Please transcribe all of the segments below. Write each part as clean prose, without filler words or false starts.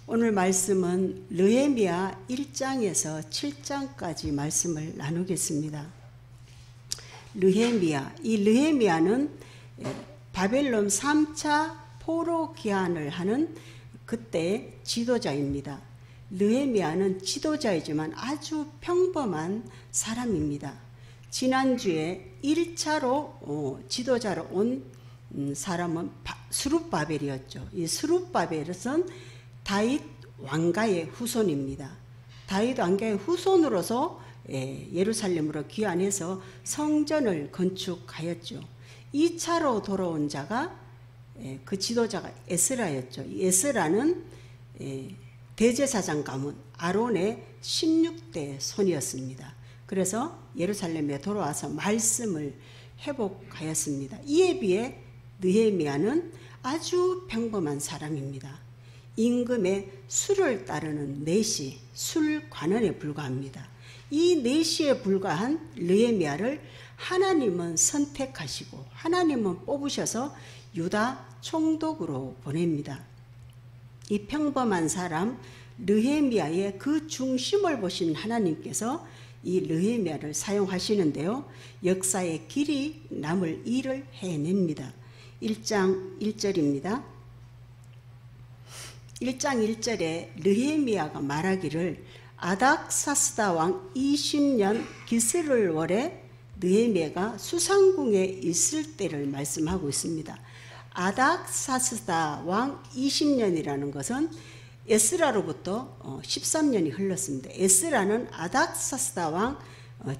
오늘 말씀은 느헤미야 1장에서 7장까지 말씀을 나누겠습니다. 느헤미야, 이 느헤미야는 바벨론 3차 포로 기한을 하는 그때 지도자입니다. 느헤미야는 지도자이지만 아주 평범한 사람입니다. 지난주에 1차로 지도자로 온 사람은 스룹바벨이었죠. 이 스룹바벨은 다윗 왕가의 후손입니다. 다윗 왕가의 후손으로서 예루살렘으로 귀환해서 성전을 건축하였죠. 2차로 돌아온 자가 그 지도자가 에스라였죠. 에스라는 대제사장 가문 아론의 16대 손이었습니다. 그래서 예루살렘에 돌아와서 말씀을 회복하였습니다. 이에 비해 느헤미야는 아주 평범한 사람입니다. 임금의 술을 따르는 내시, 술관원에 불과합니다. 이 내시에 불과한 느헤미야를 하나님은 선택하시고 하나님은 뽑으셔서 유다 총독으로 보냅니다. 이 평범한 사람 느헤미야의 그 중심을 보신 하나님께서 이 느헤미야를 사용하시는데요. 역사의 길이 남을 일을 해냅니다. 1장 1절입니다. 1장 1절에 느헤미야가 말하기를 아닥사스다 왕 20년 기스를월에 느헤미야가 수상궁에 있을 때를 말씀하고 있습니다. 아닥사스다 왕 20년이라는 것은 에스라로부터 13년이 흘렀습니다. 에스라는 아닥사스다 왕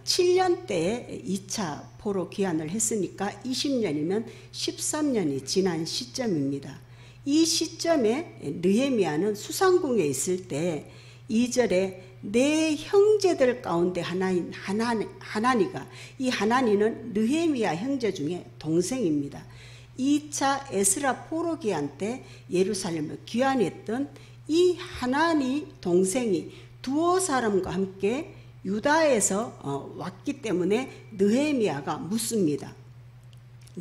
7년 때에 2차 포로 귀환을 했으니까 20년이면 13년이 지난 시점입니다. 이 시점에 느헤미야는 수상궁에 있을 때 2절에 내 형제들 가운데 하나인 하나니가, 이 하나니는 느헤미야 형제 중에 동생입니다. 2차 에스라 포로 귀환 때 예루살렘을 귀환했던 이 하나니 동생이 두어 사람과 함께 유다에서 왔기 때문에 느헤미야가 묻습니다.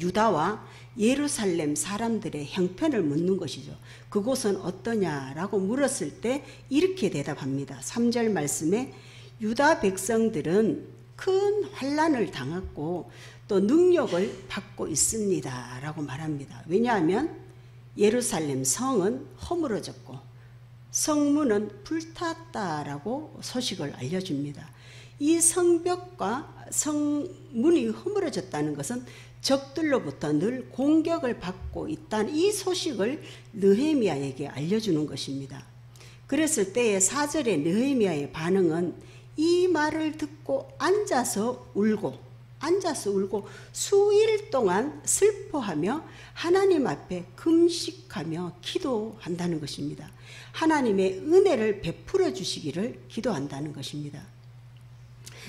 유다와 예루살렘 사람들의 형편을 묻는 것이죠. 그곳은 어떠냐라고 물었을 때 이렇게 대답합니다. 3절 말씀에 유다 백성들은 큰 환난을 당했고 또 능력을 받고 있습니다 라고 말합니다. 왜냐하면 예루살렘 성은 허물어졌고 성문은 불탔다라고 소식을 알려줍니다. 이 성벽과 성문이 허물어졌다는 것은 적들로부터 늘 공격을 받고 있다는 이 소식을 느헤미야에게 알려주는 것입니다. 그랬을 때의 4절의 느헤미야의 반응은 이 말을 듣고 앉아서 울고 수일 동안 슬퍼하며 하나님 앞에 금식하며 기도한다는 것입니다. 하나님의 은혜를 베풀어 주시기를 기도한다는 것입니다.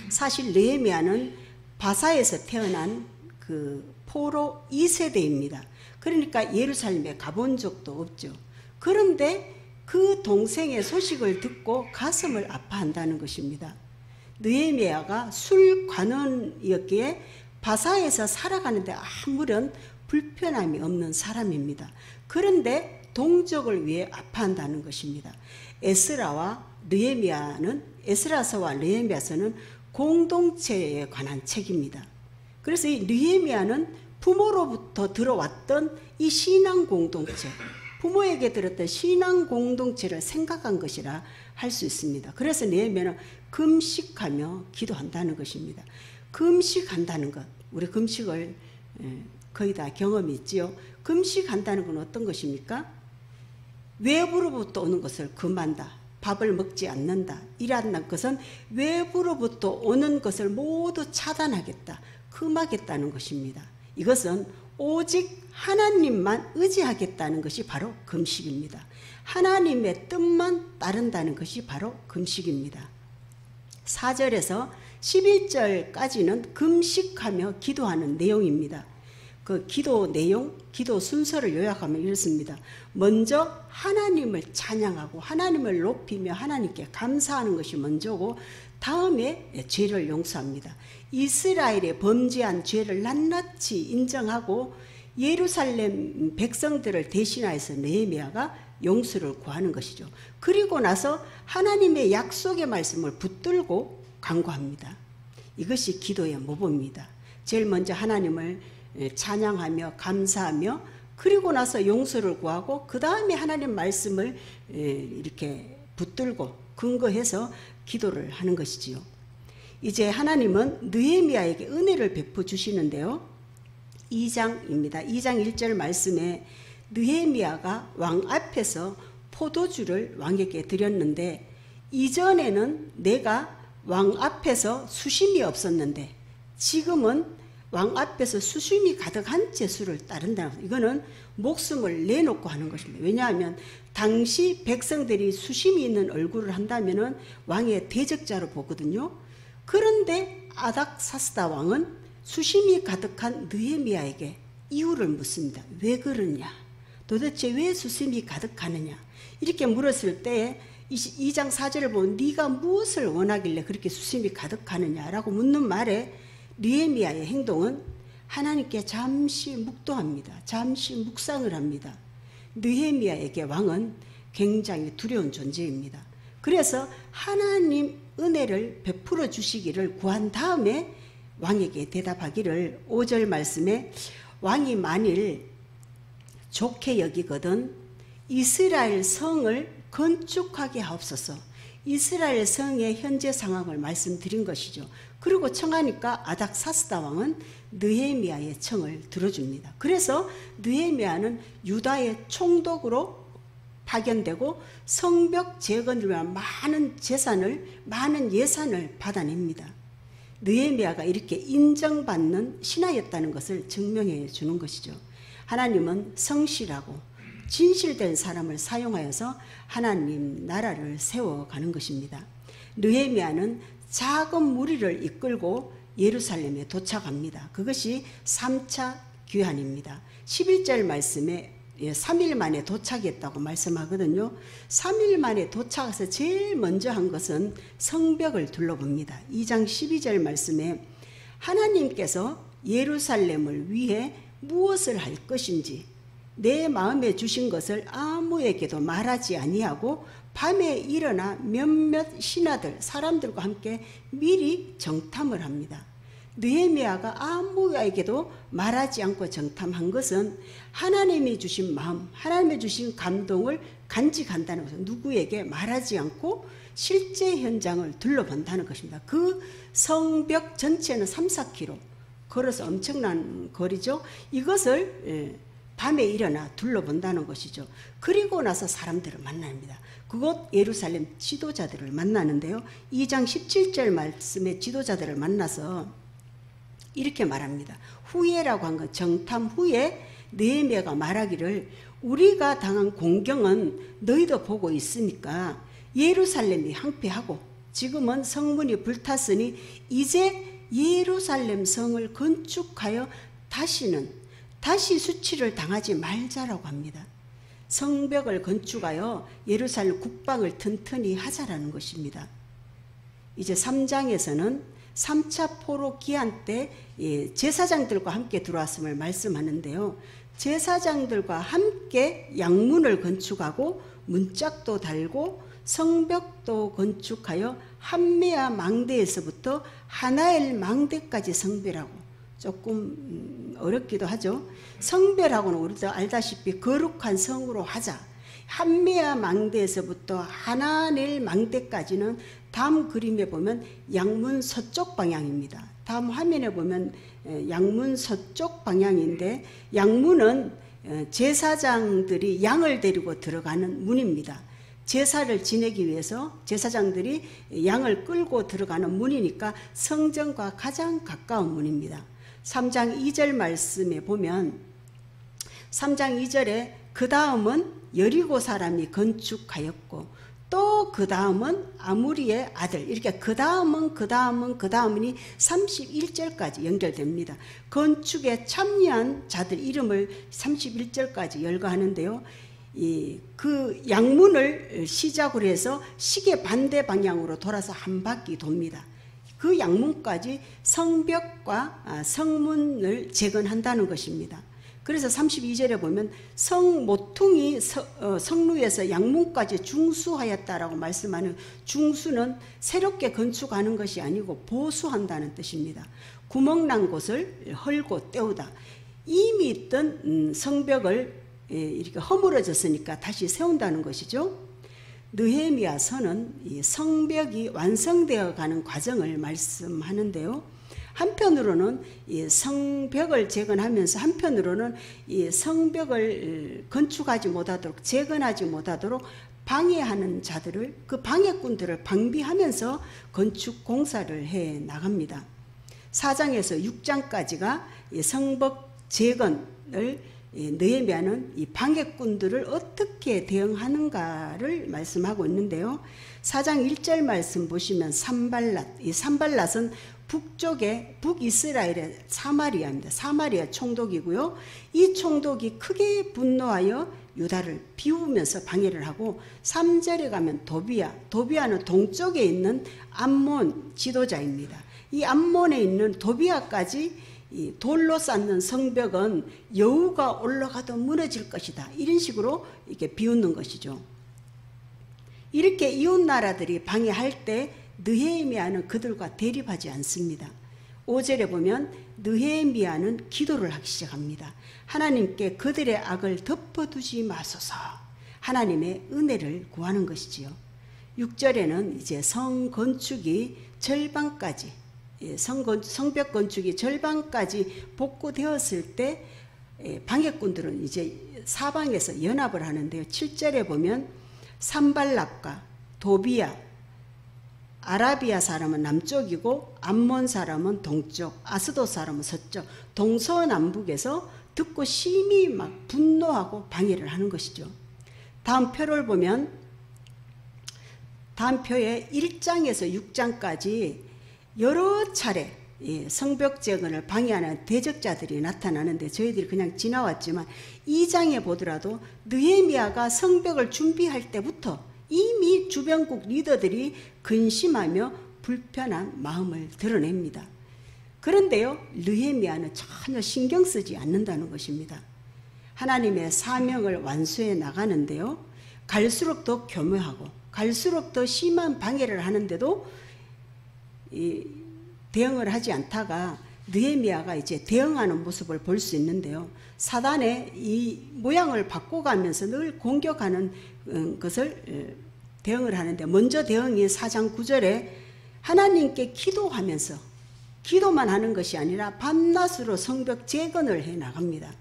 사실 느헤미야는 바사에서 태어난 그 포로 2세대입니다. 그러니까 예루살렘에 가본 적도 없죠. 그런데 그 동생의 소식을 듣고 가슴을 아파한다는 것입니다. 느헤미야가 술관원이었기에 바사에서 살아가는데 아무런 불편함이 없는 사람입니다. 그런데 동족을 위해 아파한다는 것입니다. 에스라서와 느헤미야서는 공동체에 관한 책입니다. 그래서 이 느헤미야는 부모로부터 들어왔던 이 신앙 공동체, 부모에게 들었던 신앙 공동체를 생각한 것이라 할 수 있습니다. 그래서 느헤미야는 금식하며 기도한다는 것입니다. 금식한다는 것, 우리 금식을 거의 다 경험이 있지요. 금식한다는 건 어떤 것입니까? 외부로부터 오는 것을 금한다. 밥을 먹지 않는다. 이라는 것은 외부로부터 오는 것을 모두 차단하겠다. 금하겠다는 것입니다. 이것은 오직 하나님만 의지하겠다는 것이 바로 금식입니다. 하나님의 뜻만 따른다는 것이 바로 금식입니다. 4절에서 11절까지는 금식하며 기도하는 내용입니다. 그 기도 내용, 기도 순서를 요약하면 이렇습니다. 먼저 하나님을 찬양하고 하나님을 높이며 하나님께 감사하는 것이 먼저고 다음에 죄를 용서합니다. 이스라엘의 범죄한 죄를 낱낱이 인정하고 예루살렘 백성들을 대신하여서 느헤미야가 용서를 구하는 것이죠. 그리고 나서 하나님의 약속의 말씀을 붙들고 간구합니다. 이것이 기도의 모범입니다. 제일 먼저 하나님을 찬양하며 감사하며 그리고 나서 용서를 구하고 그 다음에 하나님 말씀을 이렇게 붙들고 근거해서 기도를 하는 것이지요. 이제 하나님은 느헤미야에게 은혜를 베푸 주시는데요. 2장입니다. 2장 1절 말씀에 느헤미야가 왕 앞에서 포도주를 왕에게 드렸는데 이전에는 내가 왕 앞에서 수심이 없었는데 지금은 왕 앞에서 수심이 가득한 제수를 따른다. 이거는 목숨을 내놓고 하는 것입니다. 왜냐하면 당시 백성들이 수심이 있는 얼굴을 한다면은 왕의 대적자로 보거든요. 그런데 아닥사스다 왕은 수심이 가득한 느헤미야에게 이유를 묻습니다. 왜 그러냐? 도대체 왜 수심이 가득하느냐? 이렇게 물었을 때 2장 4절을 보면 네가 무엇을 원하길래 그렇게 수심이 가득하느냐라고 묻는 말에 느헤미야의 행동은 하나님께 잠시 묵도합니다. 잠시 묵상을 합니다. 느헤미야에게 왕은 굉장히 두려운 존재입니다. 그래서 하나님 은혜를 베풀어 주시기를 구한 다음에 왕에게 대답하기를 5절 말씀에 왕이 만일 좋게 여기거든 이스라엘 성을 건축하게 하옵소서. 이스라엘 성의 현재 상황을 말씀드린 것이죠. 그리고 청하니까 아닥사스다 왕은 느헤미야의 청을 들어줍니다. 그래서 느헤미야는 유다의 총독으로 파견되고 성벽 재건을 위한 많은 재산을, 많은 예산을 받아냅니다. 느헤미야가 이렇게 인정받는 신하였다는 것을 증명해 주는 것이죠. 하나님은 성실하고 진실된 사람을 사용하여서 하나님 나라를 세워가는 것입니다. 느헤미야는 작은 무리를 이끌고 예루살렘에 도착합니다. 그것이 3차 귀환입니다. 11절 말씀에 3일 만에 도착했다고 말씀하거든요. 3일 만에 도착해서 제일 먼저 한 것은 성벽을 둘러봅니다. 2장 12절 말씀에 하나님께서 예루살렘을 위해 무엇을 할 것인지 내 마음에 주신 것을 아무에게도 말하지 아니하고 밤에 일어나 몇몇 신하들 사람들과 함께 미리 정탐을 합니다. 느헤미야가 아무에게도 말하지 않고 정탐한 것은 하나님이 주신 마음, 하나님이 주신 감동을 간직한다는 것은 누구에게 말하지 않고 실제 현장을 둘러본다는 것입니다. 그 성벽 전체는 3, 4km 걸어서 엄청난 거리죠. 이것을 밤에 일어나 둘러본다는 것이죠. 그리고 나서 사람들을 만납니다. 그곳 예루살렘 지도자들을 만나는데요. 2장 17절 말씀의 지도자들을 만나서 이렇게 말합니다. 후예라고 한 것, 정탐 후에 느헤미야가 말하기를 우리가 당한 공경은 너희도 보고 있으니까 예루살렘이 황폐하고 지금은 성문이 불탔으니 이제 예루살렘 성을 건축하여 다시 수치를 당하지 말자라고 합니다. 성벽을 건축하여 예루살렘 국방을 튼튼히 하자라는 것입니다. 이제 3장에서는 3차 포로 기한 때 제사장들과 함께 들어왔음을 말씀하는데요. 제사장들과 함께 양문을 건축하고 문짝도 달고 성벽도 건축하여 함메아 망대에서부터 하나엘 망대까지 성별하고 조금 어렵기도 하죠. 성별하고는 우리도 알다시피 거룩한 성으로 하자. 함메아 망대에서부터 하나넬 망대까지는 다음 그림에 보면 양문 서쪽 방향입니다. 다음 화면에 보면 양문 서쪽 방향인데 양문은 제사장들이 양을 데리고 들어가는 문입니다. 제사를 지내기 위해서 제사장들이 양을 끌고 들어가는 문이니까 성전과 가장 가까운 문입니다. 3장 2절 말씀에 보면 3장 2절에 그 다음은 여리고 사람이 건축하였고 또 그 다음은 아무리의 아들 이렇게 그 다음은 그 다음이니 31절까지 연결됩니다. 건축에 참여한 자들 이름을 31절까지 열거하는데요. 그 양문을 시작으로 해서 시계 반대 방향으로 돌아서 한 바퀴 돕니다. 그 양문까지 성벽과 성문을 재건한다는 것입니다. 그래서 32절에 보면 성모퉁이 성루에서 양문까지 중수하였다라고 말씀하는, 중수는 새롭게 건축하는 것이 아니고 보수한다는 뜻입니다. 구멍난 곳을 헐고 때우다. 이미 있던 성벽을 이렇게 허물어졌으니까 다시 세운다는 것이죠. 느헤미야서는 이 성벽이 완성되어 가는 과정을 말씀하는데요. 한편으로는 이 성벽을 재건하면서 한편으로는 이 성벽을 건축하지 못하도록, 재건하지 못하도록 방해하는 자들을, 그 방해꾼들을 방비하면서 건축 공사를 해 나갑니다. 4장에서 6장까지가 이 성벽 재건을, 느헤미야는 이 방해꾼들을 어떻게 대응하는가를 말씀하고 있는데요. 4장 1절 말씀 보시면 산발랏, 이 산발랏은 북쪽의 북이스라엘의 사마리아입니다. 사마리아 총독이고요. 이 총독이 크게 분노하여 유다를 비우면서 방해를 하고, 3절에 가면 도비아는 동쪽에 있는 암몬 지도자입니다. 이 암몬에 있는 도비아까지 이 돌로 쌓는 성벽은 여우가 올라가도 무너질 것이다, 이런 식으로 이렇게 비웃는 것이죠. 이렇게 이웃 나라들이 방해할 때 느헤미야는 그들과 대립하지 않습니다. 5절에 보면 느헤미야는 기도를 하기 시작합니다. 하나님께 그들의 악을 덮어두지 마소서, 하나님의 은혜를 구하는 것이지요. 6절에는 이제 성 건축이 절반까지, 성벽 건축이 절반까지 복구되었을 때 방해꾼들은 이제 사방에서 연합을 하는데요. 7절에 보면 산발락과 도비야, 아라비아 사람은 남쪽이고 암몬 사람은 동쪽, 아스돗 사람은 서쪽, 동서남북에서 듣고 심히 막 분노하고 방해를 하는 것이죠. 다음 표를 보면, 다음 표에 1장에서 6장까지 여러 차례 성벽 재건을 방해하는 대적자들이 나타나는데 저희들이 그냥 지나왔지만, 2장에 보더라도 느헤미야가 성벽을 준비할 때부터 이미 주변국 리더들이 근심하며 불편한 마음을 드러냅니다. 그런데요, 느헤미야는 전혀 신경 쓰지 않는다는 것입니다. 하나님의 사명을 완수해 나가는데요, 갈수록 더 교묘하고 갈수록 더 심한 방해를 하는데도 대응을 하지 않다가 느헤미야가 이제 대응하는 모습을 볼 수 있는데요. 사단의 이 모양을 바꿔가면서 늘 공격하는 것을 대응을 하는데, 먼저 대응이 4장 9절에 하나님께 기도하면서, 기도만 하는 것이 아니라 밤낮으로 성벽 재건을 해 나갑니다.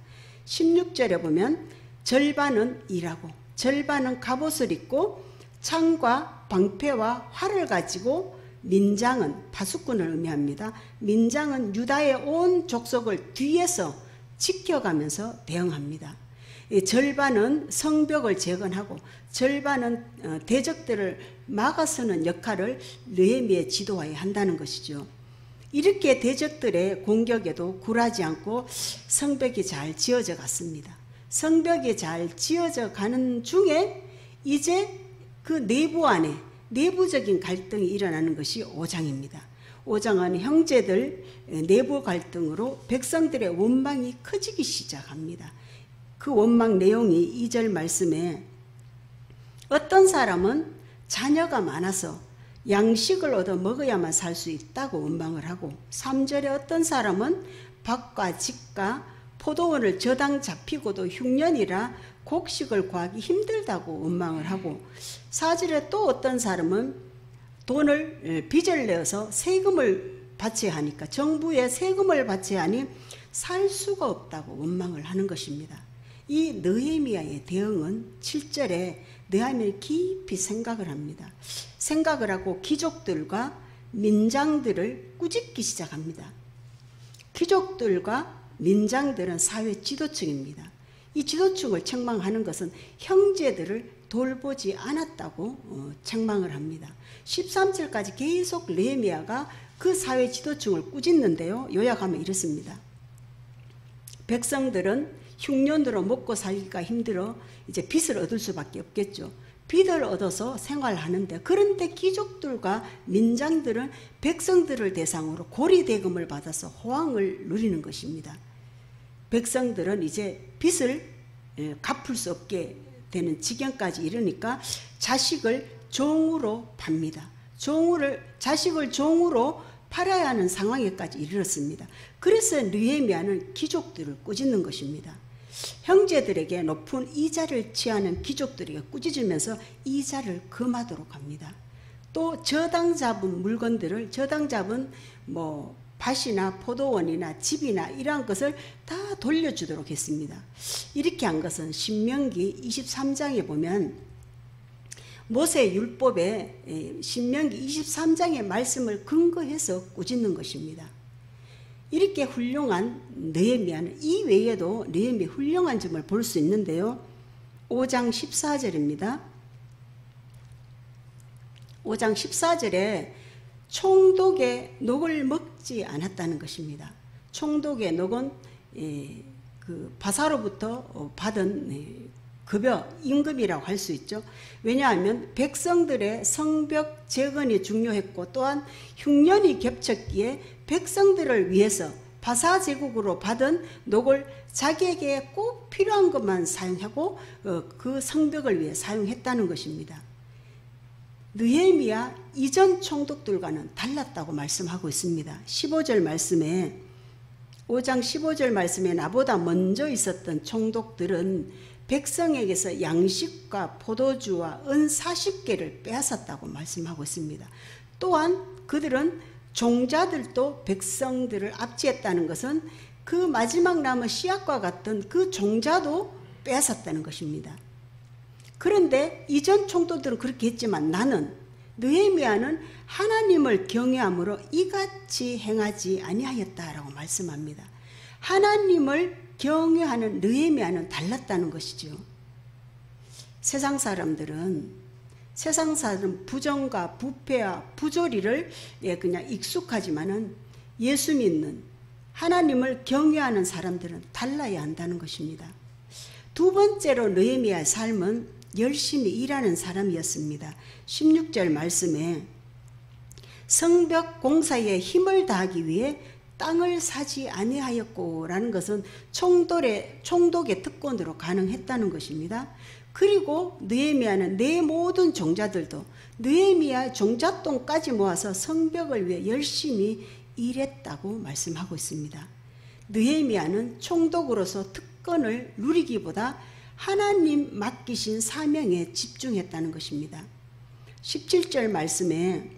16절에 보면 절반은 일하고 절반은 갑옷을 입고 창과 방패와 활을 가지고, 민장은 파수꾼을 의미합니다. 민장은 유다의 온 족속을 뒤에서 지켜가면서 대응합니다. 절반은 성벽을 재건하고 절반은 대적들을 막아서는 역할을 느헤미야의 지도하에 한다는 것이죠. 이렇게 대적들의 공격에도 굴하지 않고 성벽이 잘 지어져 갔습니다. 성벽이 잘 지어져 가는 중에 이제 그 내부 안에 내부적인 갈등이 일어나는 것이 5장입니다. 5장은 형제들 내부 갈등으로 백성들의 원망이 커지기 시작합니다. 그 원망 내용이 2절 말씀에, 어떤 사람은 자녀가 많아서 양식을 얻어 먹어야만 살 수 있다고 원망을 하고, 3절에 어떤 사람은 밭과 집과 포도원을 저당 잡히고도 흉년이라 곡식을 구하기 힘들다고 원망을 하고, 4절에 또 어떤 사람은 돈을 빚을 내어서 세금을 바쳐야 하니까, 정부에 세금을 바쳐야 하니 살 수가 없다고 원망을 하는 것입니다. 이 느헤미야의 대응은 7절에 느헤미야는 깊이 생각을 합니다. 생각을 하고 귀족들과 민장들을 꾸짖기 시작합니다. 귀족들과 민장들은 사회 지도층입니다. 이 지도층을 책망하는 것은 형제들을 돌보지 않았다고 책망을 합니다. 13절까지 계속 느헤미야가 그 사회 지도층을 꾸짖는데요. 요약하면 이렇습니다. 백성들은 흉년으로 먹고 살기가 힘들어 이제 빚을 얻을 수밖에 없겠죠. 빚을 얻어서 생활하는데, 그런데 귀족들과 민장들은 백성들을 대상으로 고리대금을 받아서 호황을 누리는 것입니다. 백성들은 이제 빚을 갚을 수 없게 되는 지경까지 이르니까 자식을 종으로 팝니다. 자식을 종으로 팔아야 하는 상황에까지 이르렀습니다. 그래서 느헤미야는 귀족들을 꾸짖는 것입니다. 형제들에게 높은 이자를 취하는 귀족들에게 꾸짖으면서 이자를 금하도록 합니다. 또 저당 잡은 물건들을, 저당 잡은 뭐 밭이나 포도원이나 집이나 이러한 것을 다 돌려주도록 했습니다. 이렇게 한 것은 신명기 23장에 보면 모세 율법에 신명기 23장의 말씀을 근거해서 꾸짖는 것입니다. 이렇게 훌륭한 느헤미야는 이 외에도 느헤미야의 훌륭한 점을 볼 수 있는데요. 5장 14절입니다. 5장 14절에 총독의 녹을 먹지 않았다는 것입니다. 총독의 녹은 그 바사로부터 받은 급여, 임금이라고 할 수 있죠. 왜냐하면 백성들의 성벽 재건이 중요했고 또한 흉년이 겹쳤기에 백성들을 위해서 바사 제국으로 받은 녹을 자기에게 꼭 필요한 것만 사용하고 그 성벽을 위해 사용했다는 것입니다. 느헤미야 이전 총독들과는 달랐다고 말씀하고 있습니다. 15절 말씀에 5장 15절 말씀에 나보다 먼저 있었던 총독들은 백성에게서 양식과 포도주와 은 40개를 빼앗았다고 말씀하고 있습니다. 또한 그들은 종자들도 백성들을 압제했다는 것은 그 마지막 남은 씨앗과 같은 그 종자도 빼앗았다는 것입니다. 그런데 이전 총독들은 그렇게 했지만 나는 느헤미야는 하나님을 경외함으로 이같이 행하지 아니하였다라고 말씀합니다. 하나님을 경외하는 느헤미야는 달랐다는 것이죠. 세상 사람들은 부정과 부패와 부조리를 그냥 익숙하지만은 예수 믿는 하나님을 경외하는 사람들은 달라야 한다는 것입니다. 두 번째로 느헤미야의 삶은 열심히 일하는 사람이었습니다. 16절 말씀에 성벽 공사에 힘을 다하기 위해 땅을 사지 아니하였고 라는 것은 총독의 특권으로 가능했다는 것입니다. 그리고 느헤미야는 내 모든 종자들도 느헤미야 종잣돈까지 모아서 성벽을 위해 열심히 일했다고 말씀하고 있습니다. 느헤미야는 총독으로서 특권을 누리기보다 하나님 맡기신 사명에 집중했다는 것입니다. 17절 말씀에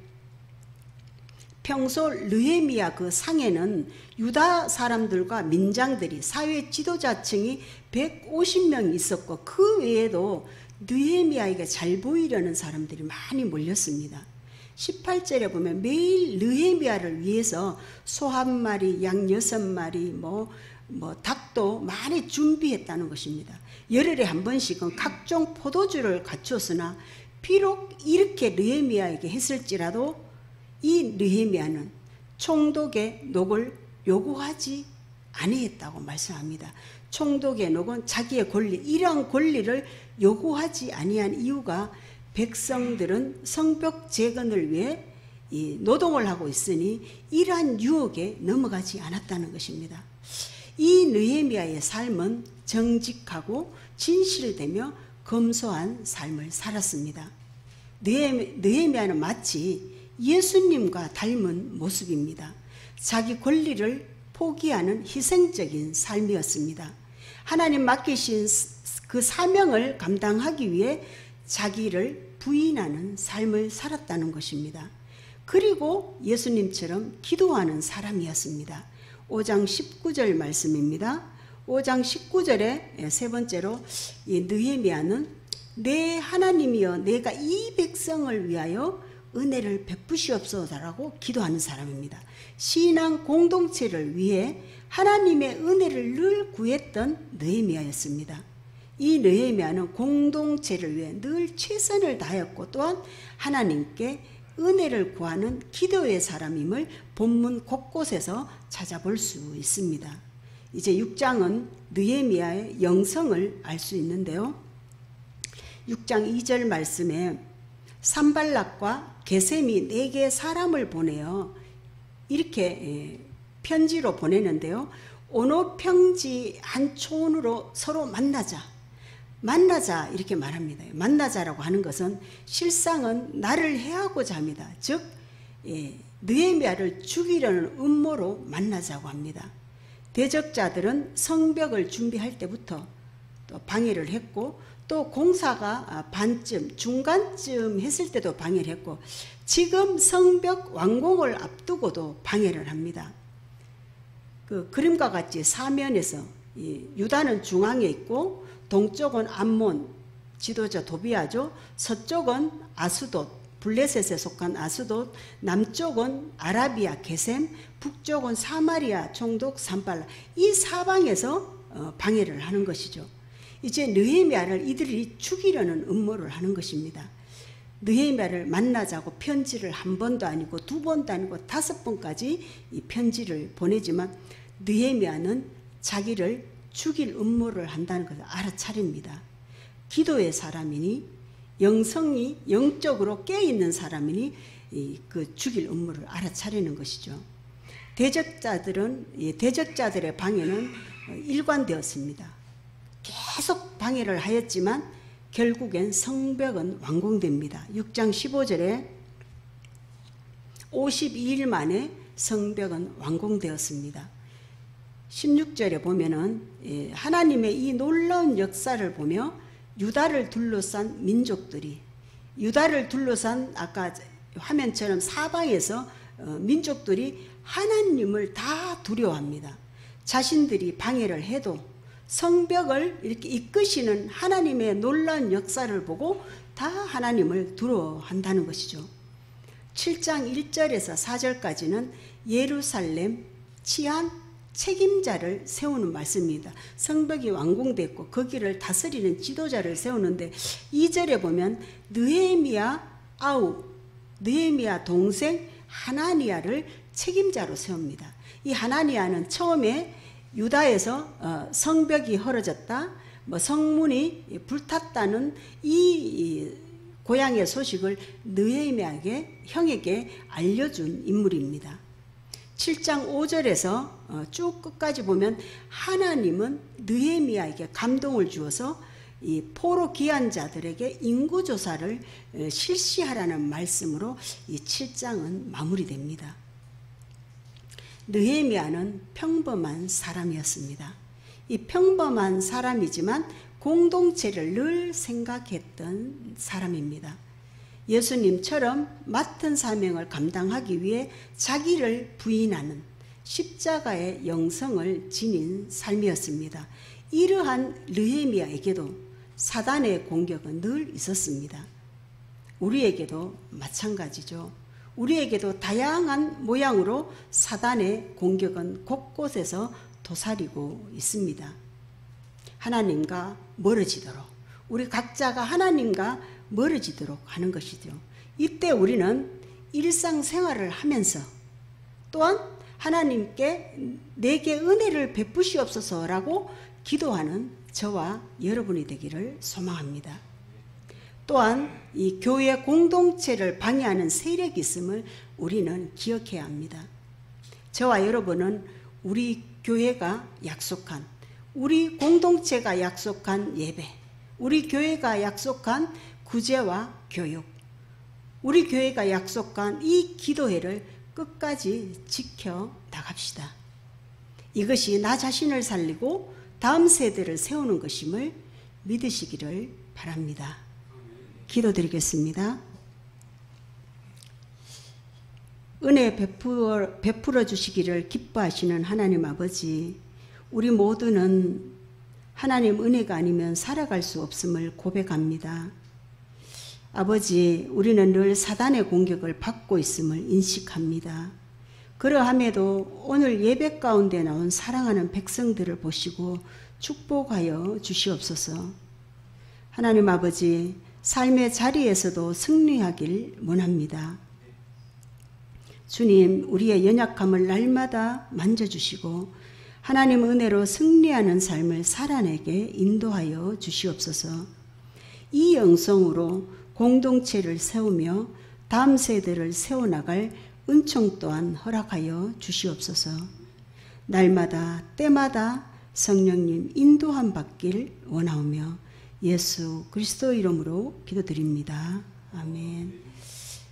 평소 느헤미야 그 상에는 유다 사람들과 민장들이 사회 지도자층이 150명 있었고 그 외에도 느헤미야에게 잘 보이려는 사람들이 많이 몰렸습니다. 18절에 보면 매일 느헤미야를 위해서 소 1마리, 양 6마리, 닭도 많이 준비했다는 것입니다. 열흘에 한 번씩은 각종 포도주를 갖추었으나 비록 이렇게 느헤미야에게 했을지라도 이 느헤미야는 총독의 녹을 요구하지 아니했다고 말씀합니다. 총독의 녹은 자기의 권리, 이러한 권리를 요구하지 아니한 이유가 백성들은 성벽 재건을 위해 노동을 하고 있으니 이러한 유혹에 넘어가지 않았다는 것입니다. 이 느헤미야의 삶은 정직하고 진실되며 검소한 삶을 살았습니다. 느헤미야는 마치 예수님과 닮은 모습입니다. 자기 권리를 포기하는 희생적인 삶이었습니다. 하나님 맡기신 그 사명을 감당하기 위해 자기를 부인하는 삶을 살았다는 것입니다. 그리고 예수님처럼 기도하는 사람이었습니다. 5장 19절 말씀입니다. 5장 19절에 세 번째로 이 느헤미야는 내 하나님이여 내가 이 백성을 위하여 은혜를 베푸시옵소서라고 기도하는 사람입니다. 신앙 공동체를 위해 하나님의 은혜를 늘 구했던 느헤미야였습니다. 이 느헤미야는 공동체를 위해 늘 최선을 다하였고 또한 하나님께 은혜를 구하는 기도의 사람임을 본문 곳곳에서 찾아볼 수 있습니다. 이제 6장은 느헤미야의 영성을 알 수 있는데요. 6장 2절 말씀에 산발락과 게셈이 4개의 사람을 보내어 이렇게 편지로 보내는데요. 온오평지 한 초원으로 서로 만나자 이렇게 말합니다. 만나자라고 하는 것은 실상은 나를 해하고자 합니다. 즉 느헤미야를 죽이려는 음모로 만나자고 합니다. 대적자들은 성벽을 준비할 때부터 또 방해를 했고, 또 공사가 반쯤 중간쯤 했을 때도 방해를 했고, 지금 성벽 완공을 앞두고도 방해를 합니다. 그 그림과 같이 사면에서 유다는 중앙에 있고, 동쪽은 암몬 지도자 도비아죠. 서쪽은 아스돗 블레셋에 속한 아스돗, 남쪽은 아라비아 게셈, 북쪽은 사마리아 총독 산발라. 이 사방에서 방해를 하는 것이죠. 이제 느헤미야를 이들이 죽이려는 음모를 하는 것입니다. 느헤미야를 만나자고 편지를 한 번도 아니고 두 번도 아니고 5번까지 이 편지를 보내지만 느헤미야는 자기를 죽일 음모를 한다는 것을 알아차립니다. 기도의 사람이니 영성이 영적으로 깨어있는 사람이니 그 죽일 음모를 알아차리는 것이죠. 대적자들의 방해는 일관되었습니다. 계속 방해를 하였지만 결국엔 성벽은 완공됩니다. 6장 15절에 52일 만에 성벽은 완공되었습니다. 16절에 보면은 하나님의 이 놀라운 역사를 보며 유다를 둘러싼 민족들이, 유다를 둘러싼 아까 화면처럼 사방에서 민족들이 하나님을 다 두려워합니다. 자신들이 방해를 해도 성벽을 이렇게 이끄시는 하나님의 놀라운 역사를 보고 다 하나님을 두려워한다는 것이죠. 7장 1절에서 4절까지는 예루살렘 치안 책임자를 세우는 말씀입니다. 성벽이 완공됐고 거기를 다스리는 지도자를 세우는데 2절에 보면 느헤미야 동생 하나니야를 책임자로 세웁니다. 이 하나니야는 처음에 유다에서 성벽이 헐어졌다, 성문이 불탔다는 이 고향의 소식을 느헤미야에게 형에게 알려준 인물입니다. 7장 5절에서 쭉 끝까지 보면 하나님은 느헤미야에게 감동을 주어서 이 포로 귀한 자들에게 인구조사를 실시하라는 말씀으로 이 7장은 마무리됩니다. 느헤미야는 평범한 사람이었습니다. 이 평범한 사람이지만 공동체를 늘 생각했던 사람입니다. 예수님처럼 맡은 사명을 감당하기 위해 자기를 부인하는 십자가의 영성을 지닌 삶이었습니다. 이러한 느헤미야에게도 사단의 공격은 늘 있었습니다. 우리에게도 마찬가지죠. 우리에게도 다양한 모양으로 사단의 공격은 곳곳에서 도사리고 있습니다. 하나님과 멀어지도록, 우리 각자가 하나님과 멀어지도록 하는 것이죠. 이때 우리는 일상생활을 하면서 또한 하나님께 내게 은혜를 베푸시옵소서라고 기도하는 저와 여러분이 되기를 소망합니다. 또한 이 교회 공동체를 방해하는 세력이 있음을 우리는 기억해야 합니다. 저와 여러분은 우리 교회가 약속한, 우리 공동체가 약속한 예배, 우리 교회가 약속한 구제와 교육, 우리 교회가 약속한 이 기도회를 끝까지 지켜 나갑시다. 이것이 나 자신을 살리고 다음 세대를 세우는 것임을 믿으시기를 바랍니다. 기도드리겠습니다. 은혜 베풀어 주시기를 기뻐하시는 하나님 아버지, 우리 모두는 하나님 은혜가 아니면 살아갈 수 없음을 고백합니다. 아버지, 우리는 늘 사단의 공격을 받고 있음을 인식합니다. 그러함에도 오늘 예배 가운데 나온 사랑하는 백성들을 보시고 축복하여 주시옵소서. 하나님 아버지, 삶의 자리에서도 승리하길 원합니다. 주님, 우리의 연약함을 날마다 만져주시고 하나님 은혜로 승리하는 삶을 살아내게 인도하여 주시옵소서. 이 영성으로 공동체를 세우며 다음 세대를 세워나갈 은총 또한 허락하여 주시옵소서. 날마다 때마다 성령님 인도함 받길 원하오며 예수 그리스도 이름으로 기도드립니다. 아멘.